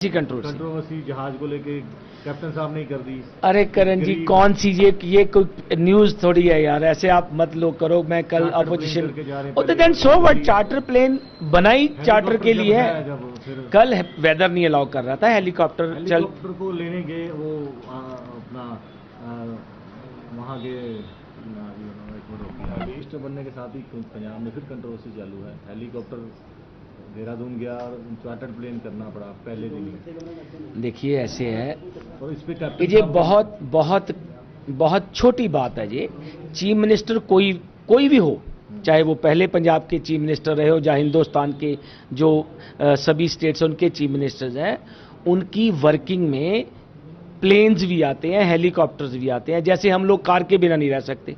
Controversy जहाज को लेके कैप्टन साहब ने कर दी। अरे करण जी, कौन सी ये कोई न्यूज थोड़ी है यार, ऐसे आप मत लो करो। मैं कल अपोजिशन तो then so what, charter plane बनाई चार्टर के लिए है। कल वेदर नहीं अलाउ कर रहा था, हेलीकॉप्टर को लेने गए वो अपना वहाँ गए मिनिस्टर बनने के साथ ही पंजाब में फिर कंट्रोवर्सी चालू है। हेलीकॉप्टर देहरादून गया और चार्टर्ड प्लेन करना पड़ा पहले दिन। देखिए ऐसे है, और इस पे ये बहुत बहुत बहुत छोटी बात है। ये चीफ मिनिस्टर कोई भी हो, चाहे वो पहले पंजाब के चीफ मिनिस्टर रहे हो या हिंदुस्तान के जो सभी स्टेट्स उनके चीफ मिनिस्टर्स हैं, उनकी वर्किंग में प्लेन्स भी आते हैं, हेलीकॉप्टर्स भी आते हैं। जैसे हम लोग कार के बिना नहीं रह सकते,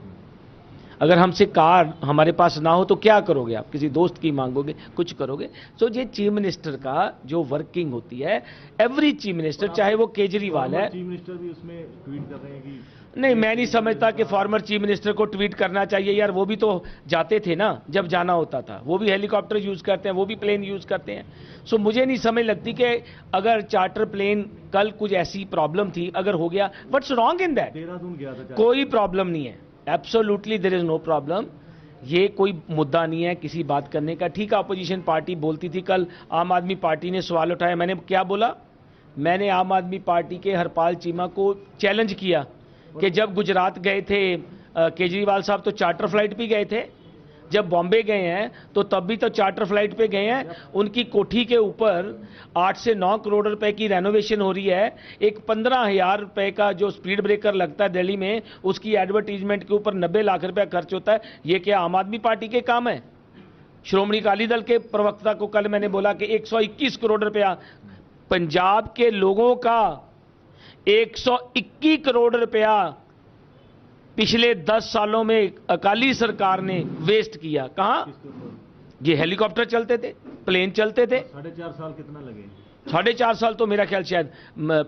अगर हमसे कार हमारे पास ना हो तो क्या करोगे आप? किसी दोस्त की मांगोगे, कुछ करोगे। सो ये चीफ मिनिस्टर का जो वर्किंग होती है, एवरी चीफ मिनिस्टर, चाहे वो केजरीवाल है। चीफ मिनिस्टर भी उसमें ट्वीट कर रहे हैं कि नहीं, मैं नहीं समझता कि फॉर्मर चीफ मिनिस्टर को ट्वीट करना चाहिए यार। वो भी तो जाते थे ना जब जाना होता था, वो भी हेलीकॉप्टर यूज करते हैं, वो भी प्लेन यूज करते हैं। सो मुझे नहीं समझ लगती कि अगर चार्टर प्लेन कल कुछ ऐसी प्रॉब्लम थी, अगर हो गया, what's wrong in that? Dehradun गया था, कोई प्रॉब्लम नहीं है, absolutely there is no problem. ये कोई मुद्दा नहीं है किसी बात करने का। ठीक है, अपोजिशन पार्टी बोलती थी, कल आम आदमी पार्टी ने सवाल उठाया। मैंने क्या बोला? मैंने आम आदमी पार्टी के हरपाल चीमा को चैलेंज किया कि जब गुजरात गए थे केजरीवाल साहब तो चार्टर फ्लाइट पे गए थे, जब बॉम्बे गए हैं तो तब भी तो चार्टर फ्लाइट पे गए हैं। उनकी कोठी के ऊपर 8 से 9 करोड़ रुपए की रेनोवेशन हो रही है। एक 15,000 रुपए का जो स्पीड ब्रेकर लगता है दिल्ली में, उसकी एडवर्टीजमेंट के ऊपर 90 लाख रुपया खर्च होता है। ये क्या आम आदमी पार्टी के काम है? श्रोमणी अकाली दल के प्रवक्ता को कल मैंने बोला कि 121 करोड़ रुपया पंजाब के लोगों का 121 करोड़ रुपया पिछले 10 सालों में अकाली सरकार ने वेस्ट किया। कहां? ये हेलीकॉप्टर चलते थे, प्लेन चलते थे। 4.5 साल कितना लगे? 4.5 साल तो मेरा ख्याल शायद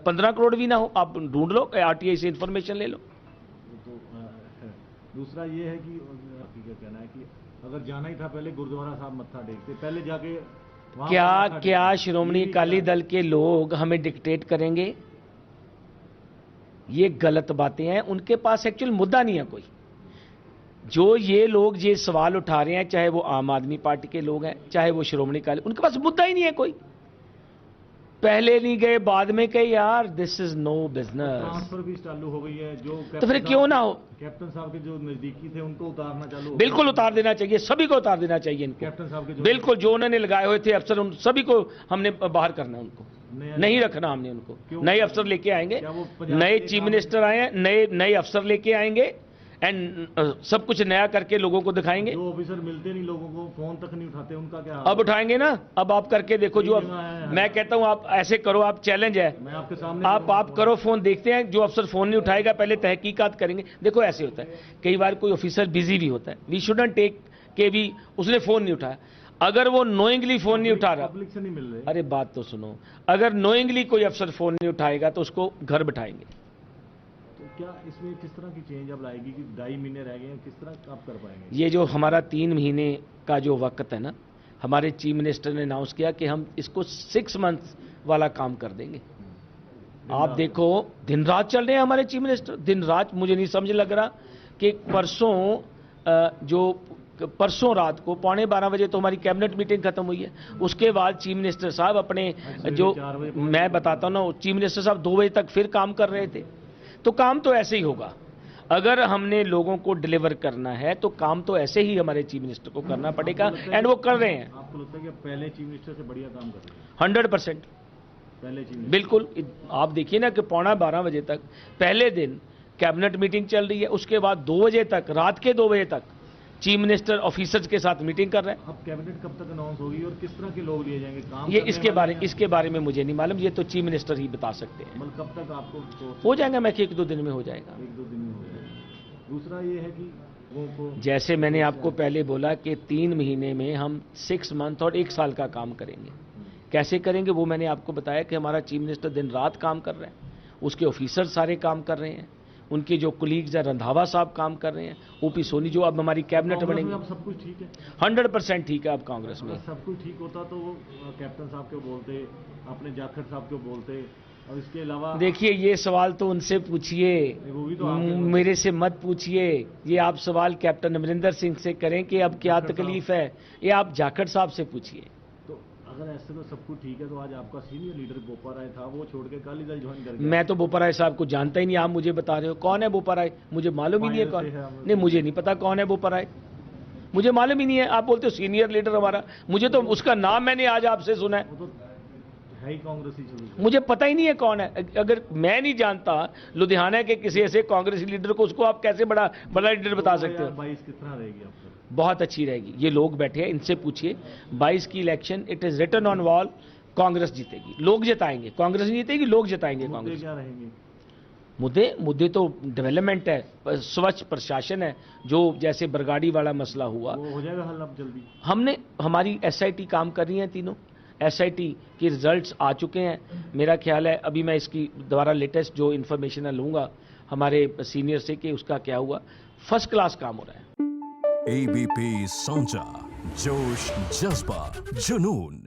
15 करोड़ भी ना हो। आप ढूंढ लो, आरटीआई से इंफॉर्मेशन ले लो। तो दूसरा ये है कि क्या कहना है कि अगर जाना ही था पहले गुरुद्वारा साहब मत्था टेकते, पहले जाके क्या श्रोमणी अकाली दल के लोग हमें डिक्टेट करेंगे? ये गलत बातें हैं। उनके पास एक्चुअल मुद्दा नहीं है कोई। जो ये लोग ये सवाल उठा रहे हैं, चाहे वो आम आदमी पार्टी के लोग हैं, चाहे वो श्रोमणी अकाली, उनके पास मुद्दा ही नहीं है कोई। पहले नहीं गए, बाद में कहे, यार this is no business. Transfer भी चालू हो गई है, जो तो फिर क्यों ना हो? कैप्टन साहब के जो नजदीकी थे उनको उतारना चालू। बिल्कुल उतार देना चाहिए, सभी को उतार देना चाहिए इनको। कैप्टन साहब के बिल्कुल, जो उन्होंने लगाए हुए थे अफसर, उन सभी को हमने बाहर करना है। उनको नहीं रखना हमने। उनको नए अफसर लेके आएंगे, नए चीफ मिनिस्टर आए हैं, नए अफसर लेके आएंगे एंड सब कुछ नया करके लोगों को दिखाएंगे। जो ऑफिसर मिलते नहीं लोगों को, फोन तक नहीं उठाते, उनका क्या? अब उठाएंगे ना। अब आप करके देखो। जो मैं कहता हूं आप ऐसे करो, आप चैलेंज है, मैं आपके सामने आप करो फोन, देखते हैं। जो अफसर फोन नहीं उठाएगा पहले तहकीकात करेंगे। देखो ऐसे होता है, कई बार कोई ऑफिसर बिजी भी होता है, वी शुडंट टेक के भी उसने फोन नहीं उठाया। अगर वो नोइंगली फोन नहीं उठा रहा, पब्लिक से नहीं मिल रहे। अरे बात तो सुनो, अगर नोइंगली कोई अफसर फोन नहीं उठाएगा तो उसको घर बिठाएंगे। तो क्या इसमें किस तरह की चेंज अब लाएगी कि 2.5 महीने रह गए हैं, किस तरह आप कर पाएंगे? ये जो हमारा 3 महीने का जो वक्त है ना, हमारे चीफ मिनिस्टर ने अनाउंस किया कि हम इसको 6 मंथ्स वाला काम कर देंगे। आप देखो, दिन रात चल रहे हैं हमारे चीफ मिनिस्टर, दिन रात। मुझे नहीं समझ लग रहा कि परसों रात को 11:15 बजे तो हमारी कैबिनेट मीटिंग खत्म हुई है। उसके बाद चीफ मिनिस्टर साहब अपने जो, मैं बताता हूं ना, चीफ मिनिस्टर साहब 2 बजे तक फिर काम कर रहे थे। तो काम तो ऐसे ही होगा। अगर हमने लोगों को डिलीवर करना है तो काम तो ऐसे ही हमारे चीफ मिनिस्टर को करना पड़ेगा, एंड वो कर रहे हैं। आपको लगता है कि पहले चीफ मिनिस्टर से बढ़िया काम कर रहे हैं? 100% पहले चीफ मिनिस्टर बिल्कुल। आप देखिए ना कि 11:15 बजे तक पहले दिन कैबिनेट मीटिंग चल रही है, उसके बाद 2 बजे तक, रात के 2 बजे तक चीफ मिनिस्टर ऑफिसर्स के साथ मीटिंग कर रहे हैं। अब कैबिनेट कब तक अनाउंस होगी और किस तरह के लोग लिए जाएंगे काम? ये इसके बारे में मुझे नहीं मालूम, ये तो चीफ मिनिस्टर ही बता सकते हैं। मतलब कब तक आपको हो जाएगा? मैं 1-2 दिन में हो जाएगा। 1-2 दिन में हो जाएगा। दूसरा ये है कि वो जैसे मैंने आपको पहले बोला कि 3 महीने में हम 6 मंथ और 1 साल का काम करेंगे। कैसे करेंगे वो मैंने आपको बताया कि हमारा चीफ मिनिस्टर दिन रात काम कर रहे हैं, उसके ऑफिसर सारे काम कर रहे हैं, उनके जो कुलीग्स हैं, रंधावा साहब काम कर रहे हैं, ओपी सोनी जो अब हमारी कैबिनेट कांग्रेस में बनेंगे। अब सब कुछ ठीक है? 100% ठीक है अब कांग्रेस में। अगर सब कुछ ठीक होता तो वो कैप्टन साहब क्यों बोलते, अपने जाखड़ साहब क्यों बोलते, और इसके अलावा देखिए ये सवाल तो उनसे पूछिए, वो भी तो आपके मेरे से मत पूछिए। ये आप सवाल कैप्टन अमरिंदर सिंह से करें कि अब क्या जाखड़ तकलीफ है, ये आप जाखड़ साहब से पूछिए। तो अगर ऐसे तो सब कुछ ठीक है तो आज आपका सीनियर लीडर बोपा राय था, वो छोड़ के अकाली दल ज्वाइन कर गया। मैं तो बोपा राय साहब को जानता ही नहीं, आप मुझे बता रहे हो कौन है बोपा राय, मुझे मालूम ही नहीं है कौन। फाइनल से है, नहीं मुझे नहीं पता कौन है बोपा राय, मुझे मालूम ही नहीं है। आप बोलते हो सीनियर लीडर हमारा, मुझे तो उसका नाम मैंने आज आपसे सुना है, वो तो है ही कांग्रेसी शुरू से। मुझे पता ही नहीं है कौन है। अगर मैं नहीं जानता लुधियाना के किसी ऐसे कांग्रेसी लीडर को, उसको आप कैसे बड़ा लीडर बता सकते हो? 22 किस तरह रहेगी आपको? बहुत अच्छी रहेगी। ये लोग बैठे हैं, इनसे पूछिए। 22 की election it is written on wall, Congress जीतेगी, लोग जिताएंगे, कांग्रेस नहीं जीतेगी, लोग जिताएंगे मुद्दे कांग्रेस। क्या रहेंगे? मुद्दे तो डेवलपमेंट है, स्वच्छ प्रशासन है, जो जैसे बरगाड़ी वाला मसला हुआ, वो हो जाएगा हल अब जल्दी? हमारी एसआईटी काम कर रही है, तीनों एसआईटी के रिजल्ट्स आ चुके हैं। मेरा ख्याल है अभी मैं इसकी दोबारा लेटेस्ट जो इन्फॉर्मेशन है लूंगा हमारे सीनियर से कि उसका क्या हुआ। फर्स्ट क्लास काम हो रहा है। ABP Sonja, जोश, जज्बा, जुनून।